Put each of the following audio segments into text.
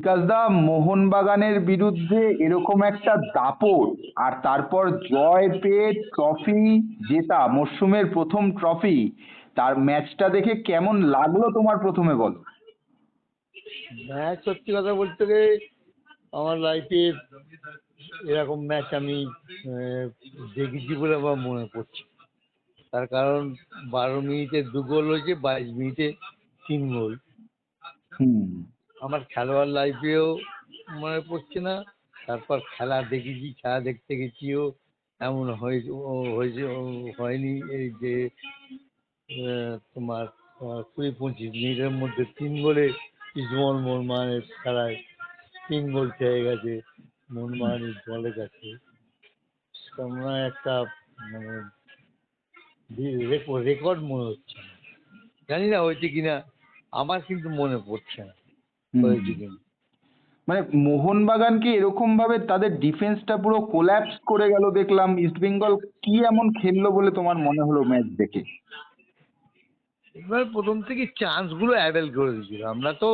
বিকাশদা, মোহনবাগানের বিরুদ্ধে এরকম একটা দাপট, আর তারপর জয় পেয়ে ট্রফি জেতা, মরশুমের প্রথম ট্রফি, তার ম্যাচটা দেখে কেমন লাগলো তোমার প্রথমে বলো? ম্যাচ সত্যি কথা বলতে গেলে আমার লাইফে এরকম ম্যাচ আমি দেখেছি বলে আমার মনে পড়ছে। তার কারণ 12 মিনিটে 2 গোল হয়েছে, 22 মিনিটে 3 গোল। হুম। আমার খেলোয়াড় লাইফেও মনে পড়ছে না। তারপর খেলা দেখেছি, খেলা দেখতে গেছিও, এমন হয়েছে হয়নি এই যে তোমার 20-25 মিনিটের মধ্যে 3 গোলে ইসমল মোহনবাগানের খেলায় 3 গোল খেয়ে গেছে মোহনবাগানের দলের কাছে। মনে হয় একটা মানে রেকর্ড মনে হচ্ছে না, জানি না হয়েছে কিনা, আমার কিন্তু মনে পড়ছে না হুম। হয়েছে কিনা। মানে মোহনবাগানকে এরকম ভাবে তাদের ডিফেন্সটা পুরো কোল্যাপস করে গেল দেখলাম, ইস্টবেঙ্গল কি এমন খেললো বলে তোমার মনে হলো ম্যাচ দেখে? এবার প্রথম থেকে চান্সগুলো অ্যাভেল করে দিয়েছিল। আমরা তো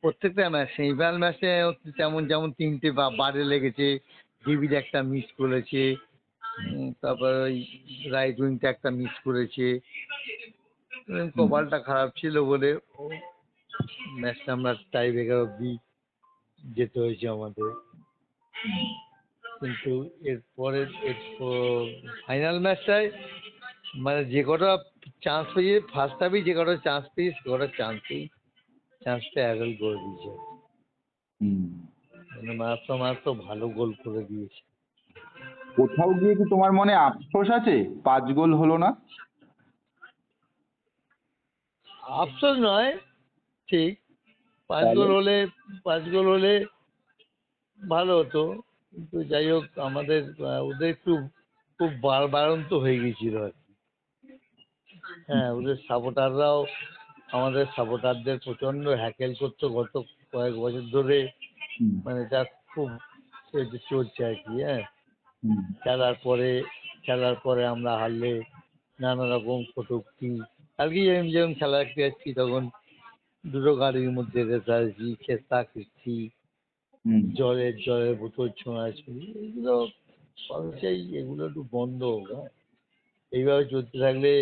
প্রত্যেকটা ম্যাচ, সেমিফাইনাল ম্যাচে তেমন যেমন 3টে বারে লেগেছে, ডেভিড একটা মিস করেছে, তারপর ওই রাইট উইংটা একটা মিস করেছে। হুম। কপালটা খারাপ ছিল বলে ম্যাচটা আমরা টাই ব্রেকার অব্দি যেতে হয়েছে আমাদের। কিন্তু এরপরে ফাইনাল ম্যাচটায় মানে যে কটা চান্স পেয়েছে, ফার্স্ট হাফেই যে কটা চান্স পেয়েছে সে কটা চান্সটা অ্যাভেল করে দিয়েছে। হুম। মানে মাত্র ভালো গোল করে দিয়েছে। কোথাও গিয়ে কি তোমার মনে আফসোস আছে 5 গোল হলো না? আফসোস নয়, ঠিক। পাঁচ তাহলে? গোল হলে 5 গোল হলে ভালো হতো, কিন্তু যাই হোক আমাদের ওদের খুব বাড়ন্ত হয়ে গেছিল আর কি। হ্যাঁ, ওদের সাপোর্টাররাও আমাদের সাপোর্টারদের প্রচণ্ড হ্যাকেল করতো গত কয়েক বছর ধরে। হুম। মানে যা খুব চলছে আর কি। হ্যাঁ, হুম। খেলার পরে আমরা হারলে নানা রকম কটূক্তি। কালকে যেমন খেলা দেখতে যাচ্ছি তখন দুটো গাড়ির মধ্যে রেষারেষি, খেস্তাখিস্তি, হুম। জলের বোতল ছোঁড়াছুঁড়ি, এগুলো চাই এগুলো একটু বন্ধ হোক। হ্যাঁ, এইভাবে চলতে থাকলে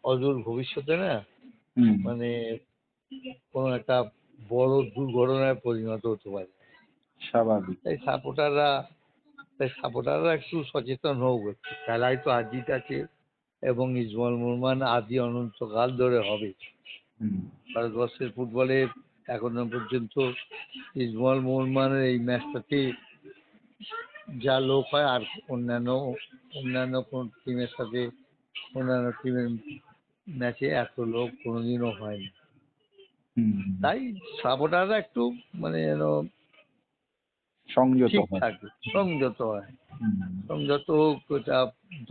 অদূর ভবিষ্যতে না হুম। মানে কোনো একটা বড় দুর্ঘটনায় পরিণত হতে পারে। স্বাভাবিক। তাই সাপোর্টাররা একটু সচেতন হোক একটু। খেলায় তো হার জিত আছে, এবং ইস্টবেঙ্গল মোহনবাগান আদি অনন্তকাল ধরে হবে। হুম। ভারতবর্ষের ফুটবলে এখনো পর্যন্ত ইস্টবেঙ্গল মোহনবাগানের এই ম্যাচটাতে যা লোক হয়, আর অন্যান্য কোন টিমের সাথে, অন্যান্য টিমের ম্যাচে এত লোক কোনোদিনও হয়নি। হুম। তাই সাপোর্টাররা একটু মানে যেন সংযত ঠিক হয়। থাকে, সংযত হয়। হুম। সংযত হোক, এটা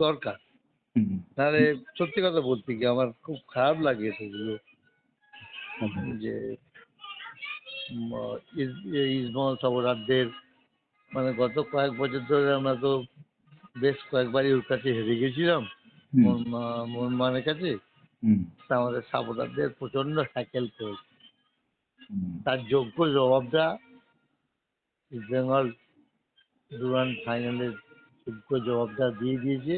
দরকার। হুম। নাহলে সত্যি কথা বলতে কি আমার খুব খারাপ লাগে সেগুলো, হুম। যে ইস্টবেঙ্গল সাপোর্টারদের মানে গত কয়েক বছর ধরে আমরা তো বেশ কয়েকবারই ওর কাছে হেরে গেছিলাম, হুম। মোহনবাগানের কাছে। হুম। তা আমাদের সাপোর্টারদের প্রচণ্ড হ্যাকেল করেছে। হুম। তার যোগ্য জবাবটা ইস্টবেঙ্গল দুরান ফাইনালের যোগ্য জবাবটা দিয়ে দিয়েছে।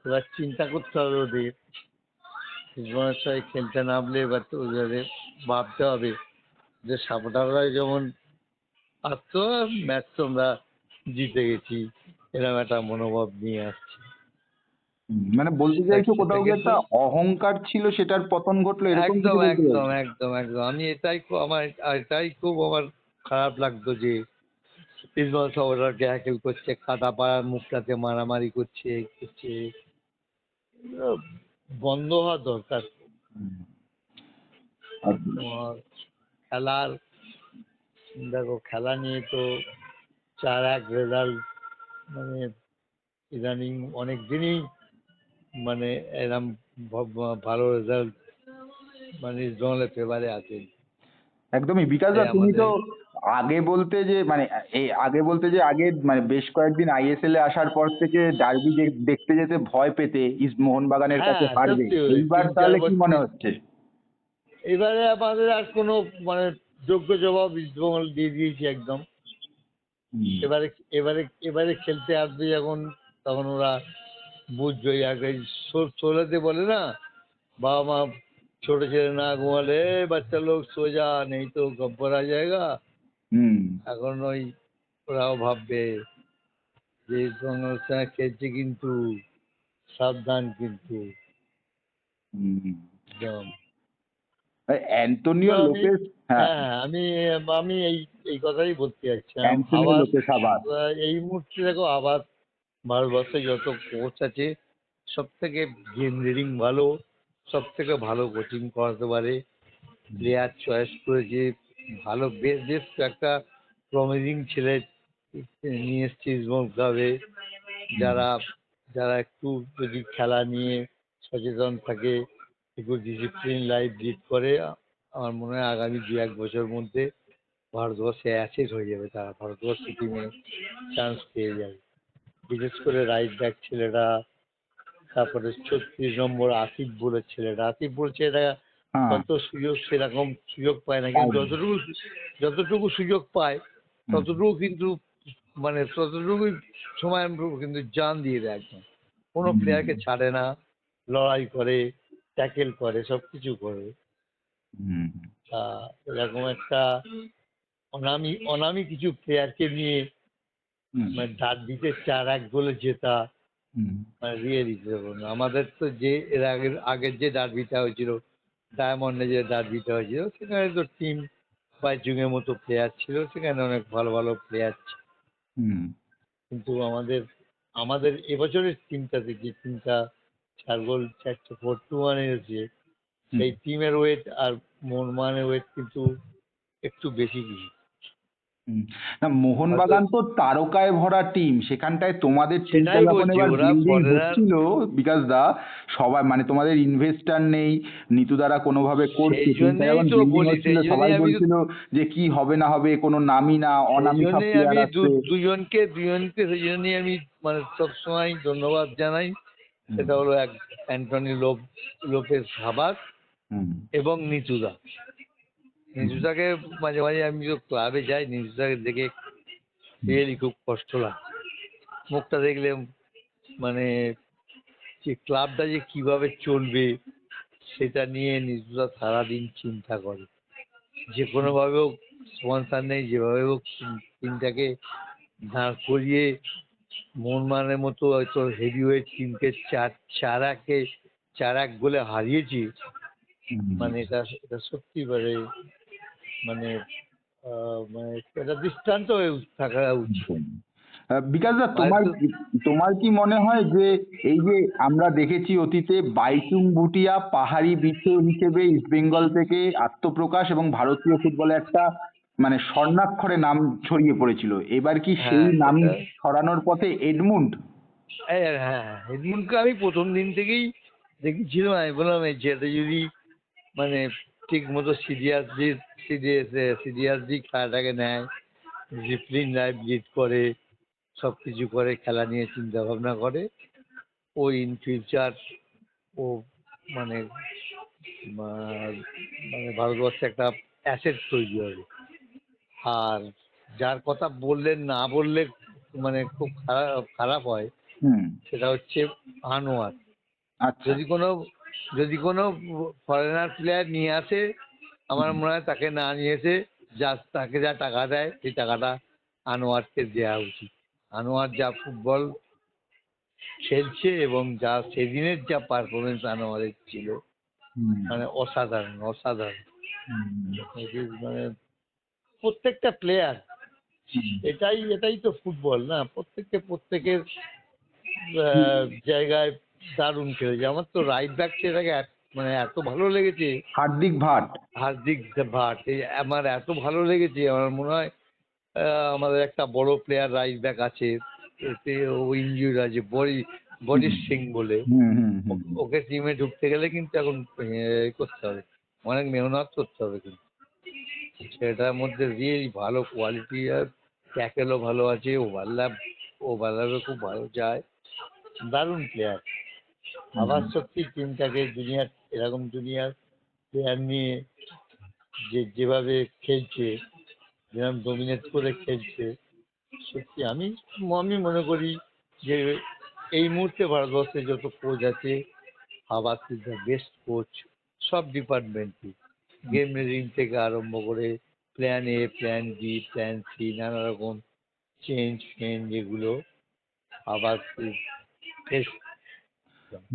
এবার চিন্তা করতে হবে ওদের, ইস্টবেঙ্গলের সঙ্গে খেলতে নামলে এবার তো ওদের ভাবতে হবে যে সাপোর্টাররা যেমন আসতো, ম্যাচ তো আমরা জিতে গেছি, এরকম একটা মনোভাব নিয়ে আসছে। মানে বলতে চাইছো কোথাও সেটাকে গিয়ে তো একটা অহংকার ছিল, সেটার পতন ঘটলো, এরকম একদম কিছু বলতে একদম চাইছো? একদম একদম আমি এটাই খুব আমার খারাপ লাগতো যে ইস্টবেঙ্গল সাপোর্টারকে হ্যাকেল করছে, কাদা পাড়ার মুখটাতে মারামারি করছে। এগুলো বন্ধ হওয়া দরকার। হুম। আর তোমার খেলার দেখো, খেলা নিয়ে তো 4-1 রেজাল্ট, মানে ইদানিং অনেক দিনই মানে এরম ভালো রেজাল্ট মানে ইস্টবেঙ্গলের ফেভারে আছে। একদমই বিকাশদা, তাই তুমি তো আমাদের আগে বলতে যে মানে আগে মানে বেশ কয়েকদিন আইএসএল এ আসার পর থেকে ডার্বি দেখতে যেতে ভয় পেতে, ইস্ট মোহনবাগানের কাছে হ্যাঁ, হারবে। সত্যি এইবার তিন চার তাহলে কি বছর মনে হচ্ছে? এবারে আমাদের আর কোনো মানে যোগ্য জবাব ইস্টবেঙ্গল দিয়ে দিয়েছে একদম। এবারে এবারে এবারে খেলতে আসবে যখন, তখন ওরা বুঝবে। আগে শোলেতে বলে না, বাবা মা ছোট ছেলে না ঘুমালে বাচ্চা লোক সোজা নেই তো গব্বর আ জায়গা। হুম এখন ওই ওরাও ভাববে যে ইস্টবেঙ্গলের সঙ্গে খেলছে, কিন্তু সাবধান কিন্তু হুম। একদম। তো অ্যান্টোনিও আমি, লোপেস, হ্যাঁ, হ্যাঁ, আমি আমি এই এই কথাই বলতে চাচ্ছিলাম। অ্যান্টোনিও আবার লোপেস আবার। এই মুহূর্তে দেখো, আবার ভারতবর্ষে যত কোচ আছে, সব থেকে গেম রিডিং ভালো, সব থেকে ভালো কোচিং করাতে পারে, প্লেয়ার চয়েস করেছে ভালো, বেশ বেশ একটা প্রমিজিং ছেলে নিয়ে এসছে ইস্টবেঙ্গল ক্লাবে, যারা যারা একটু যদি খেলা নিয়ে সচেতন থাকে, একটু ডিসিপ্লিন লাইফ লিড করে, আমার মনে হয় আগামী 2-1 বছর মধ্যে ভারতবর্ষে অ্যাসেট হয়ে যাবে, তারা ভারতবর্ষ টিমে চান্স পেয়ে যাবে। বিশেষ করে রাইট ব্যাক ছেলেটা, তারপরে 36 নম্বর আসিফ বলে ছেলেটা, আসিফ বলে ছেলেটা হ্যাঁ, হয়তো সুযোগ সেরকম সুযোগ পায় না, কিন্তু পাইনি। যতটুকু সুযোগ পায় হুম ততটুকু কিন্তু, মানে ততটুকুই সময় কিন্তু জান দিয়ে দেয় একদম। কোনো হুম প্লেয়ারকে ছাড়ে না, লড়াই করে, ট্যাকেল করে, সব কিছু করে। হুম তা এরকম একটা অনামি অনামি কিছু প্লেয়ারকে নিয়ে হুম মানে ডার্বিতে 4-1 গোলে জেতা, হুম মানে রিয়েলি না। আমাদের তো যে এর আগের আগের যে ডার্বিটা হয়েছিল, ডায়মন্ডে যে ডার্বিটা হয়েছিল, সেখানে তো টিম বাইচুংয়ের মতো প্লেয়ার ছিল, সেখানে অনেক ভালো ভালো প্লেয়ার ছিল। হুম কিন্তু আমাদের আমাদের এবছরের টিমটাতে, যে টিমটা 4 গোল 4-1 এনেছে, হুম সেই টিমের ওয়েট আর মোহনবাগানের ওয়েট কিন্তু একটু বেশি কিছু। হুম। না, হয়তো মোহনবাগান তো তারকায় ভরা টিম, সেখানটায় তোমাদের টিমটা সেটাই যখন বলছি, এবার ওরা বিল্ডিং ফরেনার, হচ্ছিল, বিকাশ দা, সবাই মানে তোমাদের ইনভেস্টার নেই, নিতু দ্বারা কোনোভাবে করছে, সেই টিমটা জন্যেই যখন তো বিল্ডিং বলি, হচ্ছিল সেই সবাই জন্যেই আমি বলছিল যে কি হবে না হবে, কোনো নামই না, সেই অনামি সব জন্যেই প্লেয়ার আমি আসছে। দুজনকে সেই জন্যই আমি মানে সবসময় ধন্যবাদ জানাই। হুম সেটা হলো এক অ্যান্টনি লোপেস হাবাস হুম এবং নিচুদা। হুম নিচুদাকে মাঝে মাঝে আমি তো ক্লাবে যাই, নিচুদাকে দেখে রিয়েলি খুব কষ্ট লাগে। মুখটা দেখলে মানে যে ক্লাবটা যে কিভাবে চলবে সেটা নিয়ে নিচুদা সারাদিন চিন্তা করে। যে কোনোভাবে হোক, স্পন্সার নেই, যেভাবে হোক টিমটাকে দাঁড় করিয়ে মোহনবাগানের মতো হয়তো হেভিওয়েট টিমকে 4-1 গোলে হারিয়েছি। হুম মানে এটা এটা সত্যি মানে, মানে মানে এটা দৃষ্টান্ত হয়ে থাকা উচিত। হুম। বিকাশ দা, তোমার হয়তো তোমার কি মনে হয় যে এই যে আমরা দেখেছি অতীতে বাইচুং ভুটিয়া পাহাড়ি বিছু হিসেবে ইস্টবেঙ্গল থেকে আত্মপ্রকাশ এবং ভারতীয় ফুটবলে একটা মানে স্বর্ণাক্ষরে নাম ছড়িয়ে পড়েছিল, এবার কি সেই হ্যাঁ, নামই সেটা ছড়ানোর পথে এডমুন্ড? হ্যাঁ, এডমুন্ডকে আমি প্রথম দিন থেকেই দেখেছিলাম। আমি বললাম এই ছেলেটা যদি মানে ঠিক মতো সিরিয়াসলি খেলাটাকে নেয়, ডিসিপ্লিন লাইফ লিড করে, সব কিছু করে, খেলা নিয়ে চিন্তা ভাবনা করে, ও ইন ফিউচার ও মানে মানে ভারতবর্ষে একটা অ্যাসেট তৈরি হবে। আর যার কথা বললেন, না বললে মানে খুব খারাপ খারাপ হয়, হুম। সেটা হচ্ছে আনোয়ার। আচ্ছা। যদি কোনো যদি কোনো ফরেনার প্লেয়ার নিয়ে আসে, আমার হুম মনে হয় তাকে না নিয়ে এসে তাকে যা টাকা দেয় সেই টাকাটা আনোয়ারকে দেওয়া উচিত। আনোয়ার যা ফুটবল খেলছে এবং যা সেদিনের যা পারফরমেন্স আনোয়ারের ছিল, হুম মানে অসাধারণ অসাধারণ। হুম মানে প্রত্যেকটা প্লেয়ার, এটাই তো ফুটবল না, প্রত্যেকের হুম। জায়গায় দারুণ খেলেছে। আমার তো রাইট ব্যাক ছেলেটাকে মানে এত ভালো লেগেছে, হার্দিক ভাট। হার্দিক ভাট, আমার এত ভালো লেগেছে। আমার মনে হয় আমাদের একটা বড় প্লেয়ার রাইট ব্যাক আছে, এতে ও ইনজিউর আছে, বরিশ হুম সিং বলে। হুম হুম হুম ওকে টিমে ঢুকতে গেলে কিন্তু এখন করতে হবে, অনেক মেহনত করতে হবে কিন্তু। সেটার মধ্যে রিয়েলি ভালো কোয়ালিটি, আর ট্যাকেলও ভালো আছে, ওভারল্যাপও খুব ভালো যায়, দারুণ প্লেয়ার। হুম আবার সত্যি টিমটাকে এরকম জুনিয়র প্লেয়ার নিয়ে যেভাবে খেলছে, যেরকম ডমিনেট করে খেলছে, সত্যি আমি আমি মনে করি যে এই মুহূর্তে ভারতবর্ষে যত কোচ আছে, আবাস ইজ দ্য বেস্ট কোচ সব ডিপার্টমেন্টই, গেম রিডিং থেকে আরম্ভ করে plan A, plan B, plan C, নানা রকম চেঞ্জ ফেঞ্জ যেগুলো আবাস বেস্ট।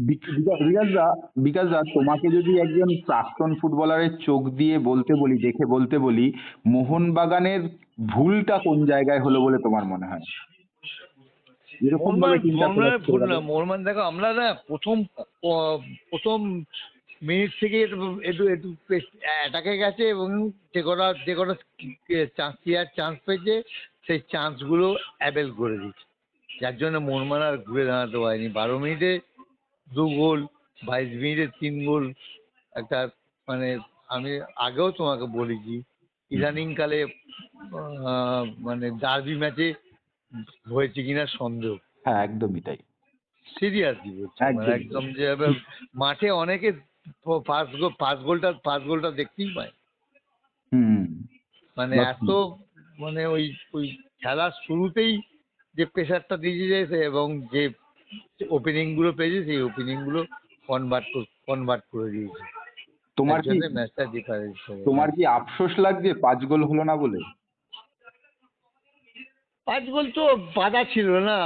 বিকাশদা, বিকাশদা, তোমাকে যদি একজন প্রাক্তন ফুটবলারের চোখ দিয়ে বলতে বলি, দেখে বলতে বলি, মোহনবাগানের ভুলটা কোন জায়গায় হলো বলে তোমার মনে হয়? এরকম ভাবে চিন্তা মোহনবাগানের করতে ভুল না, গেলে মোহনবাগান দেখো আমরা না প্রথম মিনিট থেকে একটু একটু একটু অ্যাটাকে গেছে এবং যে কটা চান্স পেয়েছে সেই চান্সগুলো অ্যাভেল করে দিচ্ছে, যার জন্য মোহনবাগান আর ঘুরে দাঁড়াতে পারেনি। 12 মিনিটে 2 গোল, 22 মিনিটে 3 গোল, একটা মানে আমি আগেও তোমাকে বলেছি ইদানিংকালে মানে ডার্বি ম্যাচে হয়েছে কিনা সন্দেহ। হ্যাঁ, একদমই তাই। সিরিয়াসলি বলছি, মানে একদমই তাই। একদম যে মাঠে অনেকে পাঁচ গোলটা দেখতেই পায়, হুম। মানে এত সত্যি। মানে ওই ওই খেলার শুরুতেই যে প্রেশারটা দিয়ে দিয়েছে এবং যে ওপেনিং গুলো পেয়েছে সেই ওপেনিং গুলো কনভার্ট করে দিয়েছে, তোমার তার কি জন্য ম্যাচটা ডিফারেন্স হয়ে তোমার গেছে। কি আফসোস লাগছে 5 গোল হলো না বলে? 5 গোল তো বাধা ছিল না,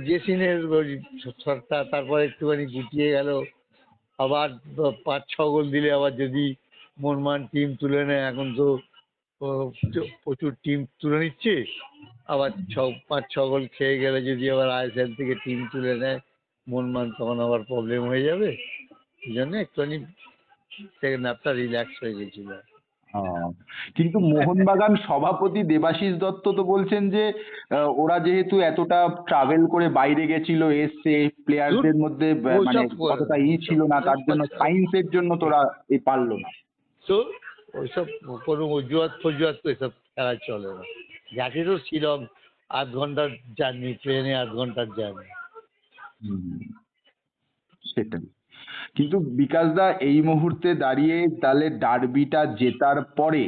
জেসিনের শটটা তারপর একটুখানি গুটিয়ে গেল, আবার 5-6 গোল দিলে আবার যদি মোহনবাগান টিম তুলে নেয়, এখন তো ও, প্রচুর টিম তুলে নিচ্ছে, আবার 5-6 গোল খেয়ে গেলে যদি আবার আইএসএল থেকে টিম তুলে নেয় মোহনবাগান, তখন আবার প্রবলেম হয়ে যাবে। এই জন্য একটুখানি সেকেন্ড হাফটা রিল্যাক্স হয়ে গেছিল। আহ, কিন্তু মোহনবাগান সভাপতি দেবাশিস দত্ত তো বলছেন যে ওরা যেহেতু এতটা ট্রাভেল করে বাইরে গেছিল, এসছে, ধুর, প্লেয়ারদের মধ্যে মানে ওইসব অতটা ওইসব ছিল না, ওইসব তার জন্য সায়েন্সের জন্য তোরা পারলো না। তো ওইসব কোনো অজুহাত ফজুহাত তো এসব খেলা চলে না। গেছে তো শিলং, 8 ঘন্টার জার্নি, ট্রেনে 8 ঘন্টার জার্নি। হুম, সেটাই। কিন্তু বিকাশ দা, এই মুহূর্তে দাঁড়িয়ে তাহলে ডার্বিটা জেতার পরে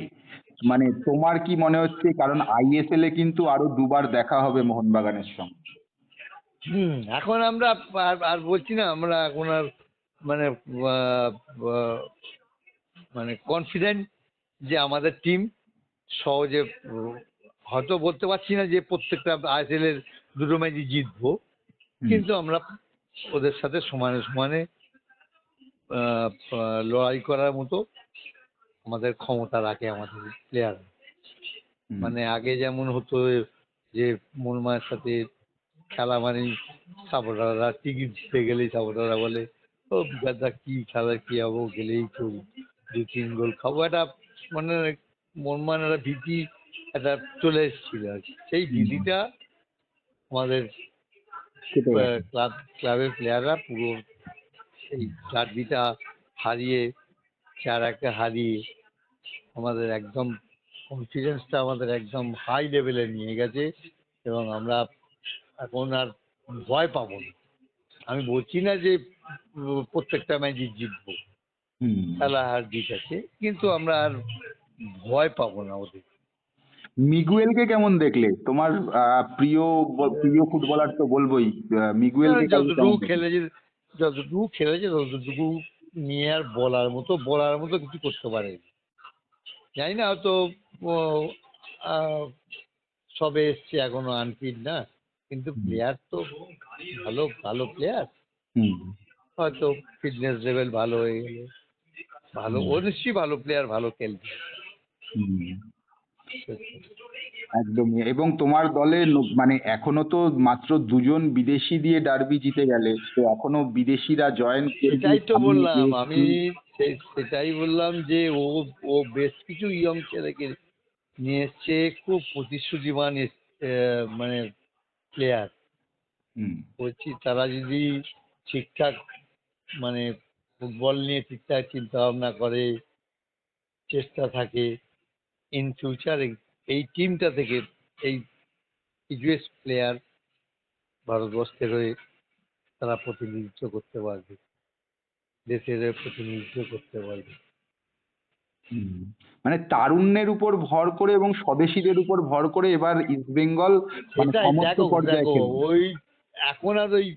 মানে তোমার কি মনে হচ্ছে, কারণ আইএসএল এ কিন্তু আরো দুবার দেখা হবে মোহনবাগানের সঙ্গে? এখন আমরা আর আর বলছি না, আমরা এখন আর মানে আহ, আহ, মানে কনফিডেন্ট যে আমাদের টিম সহজে হয়তো বলতে পারছি না যে প্রত্যেকটা আইএসএল এর দুটো ম্যাচই জিতবো, হুম। কিন্তু আমরা ওদের সাথে সমানে সমানে লড়াই করার মতো আমাদের ক্ষমতা রাখে আমাদের প্লেয়ার। হুম। মানে আগে যেমন হতো যে মোহনবাগানের সাথে খেলা মানেই সাপোর্টাররা টিকিট দিতে গেলেই সাপোর্টাররা বলে, ও বিকাশদা কি খেলা, কি হবো, গেলেই তো 2-3 গোল খাবো, একটা মানে মোহনবাগানের একটা ভীতি একটা চলে এসেছিল আর কি। সেই হুম। ভীতিটা আমাদের কেটে গেছে। ক্লাবের প্লেয়াররা পুরো সেই ডার্বিটা হারিয়ে, 4-1 হারিয়ে আমাদের একদম কনফিডেন্সটা আমাদের একদম হাই লেভেলে নিয়ে গেছে, এবং আমরা এখন আর ভয় পাবো না। আমি বলছি না যে প্রত্যেকটা ম্যাচই জিতবো, হুম। খেলা হার জিত আছে, কিন্তু আমরা আর ভয় পাবো না ওদের। মিগুয়েলকে কেমন দেখলে? তোমার প্রিয় প্রিয় ফুটবলার তো বলবোই, মিগুয়েলকে কেমন দেখলে? যতটুকু খেলেছে ততটুকু নিয়ে আর বলার মতো কিছু করতে পারে। জানি না, হয়তো ও, আহ, সবে এসছে, এখনো আনফিট না, কিন্তু হুম। প্লেয়ার তো ভালো ভালো প্লেয়ার। হুম। হয়তো ফিটনেস লেভেল ভালো হয়ে গেলে ভালো, হুম। ও নিশ্চয়ই ভালো প্লেয়ার, ভালো খেলবে। হুম। একদমই। এবং তোমার দলে মানে এখনো তো মাত্র 2জন বিদেশি দিয়ে ডার্বি জিতে গেলে, তো এখনো বিদেশিরা জয়েন করবে, সেটাই তো সামনে বললাম আমি, এএফসি। সেটাই বললাম যে ও বেশ কিছু ইয়ং ছেলেকে নিয়ে এসছে, খুব প্রতিশ্রুতিমান মানে প্লেয়ার। হুম। বলছি তারা যদি ঠিকঠাক মানে ফুটবল নিয়ে ঠিকঠাক চিন্তা ভাবনা করে, চেষ্টা থাকে, ইন ফিউচার এই টিমটা থেকে এই ইউএস প্লেয়ার ভারতবর্ষের হয়ে তারা প্রতিনিধিত্ব করতে পারবে, দেশের হয়ে প্রতিনিধিত্ব করতে পারবে। হুম। মানে তারুণ্যের উপর ভর করে এবং স্বদেশীদের উপর ভর করে এবার ইস্ট বেঙ্গল মানে সেটাই, সমস্ত দেখো পর্যায়ে দেখো খেলবে। ওই এখন আর ওই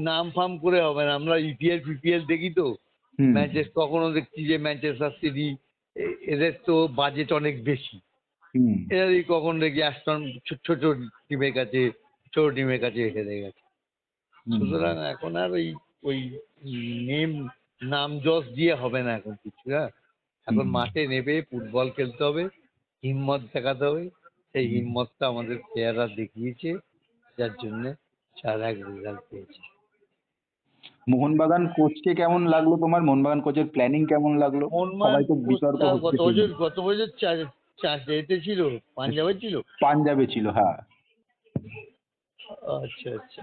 নাম ফাম করে হবে না। আমরা ইপিএল ফিপিএল দেখি তো, হুম ম্যাচেস কখনো দেখছি যে ম্যানচেস্টার সিটি এদের তো বাজেট অনেক বেশি, হুম এরাই কখন দেখি অ্যাস্টন ছোট টিমের কাছে, ছোট টিমের কাছে হেরে গেছে। হুম সুতরাং এখন আর ওই ওই নেম নাম যশ দিয়ে হবে না এখন কিছু। হ্যাঁ, এখন হুম মাঠে নেবে ফুটবল খেলতে হবে, হিম্মত দেখাতে হবে। সেই হুম। হিম্মতটা আমাদের প্লেয়াররা দেখিয়েছে, যার জন্যে 4-1 রেজাল্ট পেয়েছে। মোহনবাগান কোচকে কেমন লাগলো তোমার? মোহনবাগান কোচের প্ল্যানিং কেমন লাগলো? মোহনবাগান সবাই তো বিতর্ক কোচটা হচ্ছে সেই নিয়ে। গত বছর এতে ছিল, পাঞ্জাবে ছিল। পাঞ্জাবে ছিল, হ্যাঁ। আচ্ছা আচ্ছা।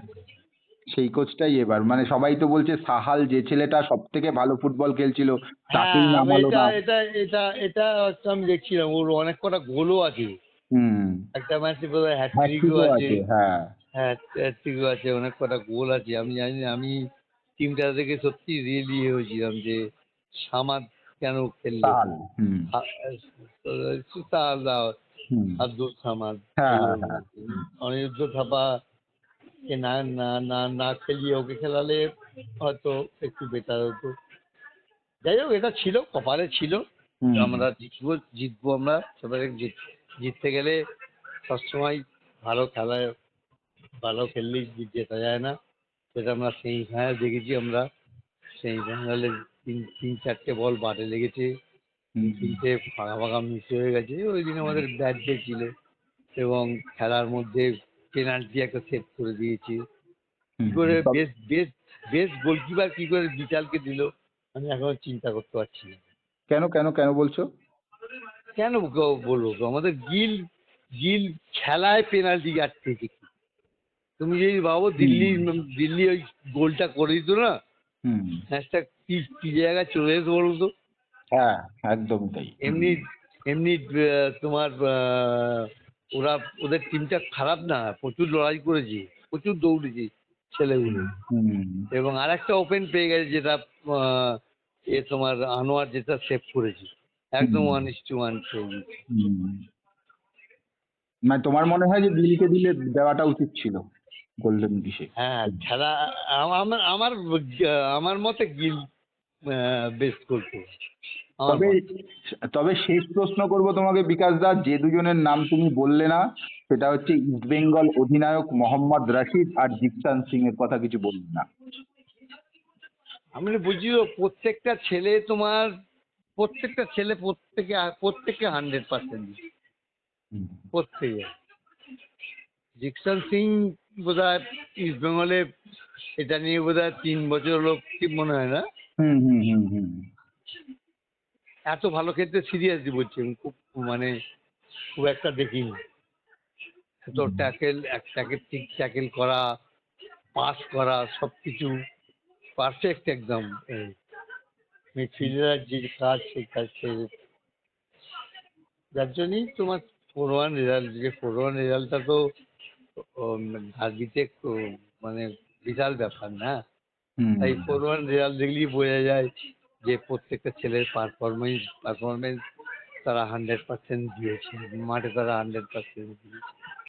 সেই কোচটাই এবার, মানে সবাই তো বলছে সাহাল যে ছেলেটা সব থেকে ভালো ফুটবল খেলছিল তাকেই হ্যাঁ, নামালো এটা না। এটা এটা এটা হচ্ছে আমি দেখছিলাম, ওর অনেক কটা গোলও আছে। হুম। একটা ম্যাচে বোধহয় হ্যাটট্রিকও হ্যাটট্রিকও আছে। আছে, হ্যাঁ। হ্যাঁ, হ্যাটট্রিকও আছে, অনেক কটা গোল আছে। আমি জানি না, আমি টিমটা দেখে সত্যি রিয়েলি হয়েছিলাম যে সামাদ কেন খেললো। সাহাল। হুম সুতাল, হুম। আব্দুল সামাদ হ্যাঁ খেললো। হ্যাঁ হ্যাঁ। হুম অনিরুদ্ধ থাপা কে না না না না খেলিয়ে ওকে খেলালে হয়তো একটু বেটার হতো। যাই হোক, এটা ছিল কপালে ছিল। হুম আমরা জিতবো জিতবো আমরা সবাই জিততে গেলে সবসময় ভালো খেলায়, ভালো খেললেই জেতা যায় না। সেটা আমরা সেমিফাইনালে দেখেছি। আমরা সেমিফাইনালে তিন চারটে বল বারে লেগেছে, হুম তিনটে ফাঁকা ফাঁকা মিস হয়ে গেছে। ওই দিন আমাদের ব্যাট ডে ছিল, এবং খেলার মধ্যে পেনাল্টি একটা সেভ করে দিয়েছি। কি হুম। করে বেস্ট বেস্ট বেস্ট গোলকিপার কি করে বিশালকে দিল, আমি এখনো চিন্তা করতে পারছি না। কেন কেন কেন বলছো? কেন বলবো গো? আমাদের গিল গিল খেলায় পেনাল্টি কাটতেছে। তুমি যদি ভাবো হুম দিল্লি ওই গোলটা করে দিত না, হুম। ম্যাচটা কি কি জায়গায় চলে যেত বলুন তো। হ্যাঁ, একদমই তাই। হুম এমনি এমনি তোমার ওরা, ওদের টিমটা খারাপ না, প্রচুর লড়াই করেছে, প্রচুর দৌড়েছে ছেলেগুলো। হুম হুম এবং আরেকটা ওপেন পেয়ে গেছে, যেটা তোমার আনোয়ার যেটা সেভ করেছে, একদম হুম 1:1 খেয়ে গেছে। হুম। মানে তোমার মনে হয় যে দিলকে দিলে দেওয়াটা উচিত ছিল গোল্ডেন ডিশে? হ্যাঁ, খেলা আমার আমার আমার মতে গিল বেস্ট করতো, আমার তবে মতে। তবে শেষ প্রশ্ন করব তোমাকে বিকাশ দা, যে দুজনের নাম তুমি বললে না, সেটা হচ্ছে ইস্ট বেঙ্গল অধিনায়ক মোহাম্মদ রশিদ আর জিকসান সিং এর কথা কিছু বললে না। আমি বুঝি প্রত্যেকটা ছেলে তোমার, প্রত্যেকে 100% দিচ্ছে, হুম প্রত্যেকে। জিকসান সিং বোধহয় ইস্ট বেঙ্গলে এটা নিয়ে বোধহয় 3 বছর হলো, ঠিক মনে হয় না। হুম হুম হুম হুম এত ভালো খেলতে সিরিয়াসলি বলছি, আমি খুব মানে খুব একটা দেখিনি। তো হুম ট্যাকেল ঠিক ট্যাকেল করা, পাস করা, সব কিছু পারফেক্ট একদম। মিডফিল্ডার যে কাজ, সেই কাজ সে, যার জন্যই তোমার 4-1 রেজাল্ট, যে 4-1 রেজাল্টটা তো ডার্বিতে মানে বিশাল ব্যাপার না। হুম তাই 4-1 রেজাল্ট দেখলেই বোঝা যায় যে প্রত্যেকটা ছেলের পারফরমেন্স তারা 100% দিয়েছে, মাঠে তারা 100% দিয়েছে।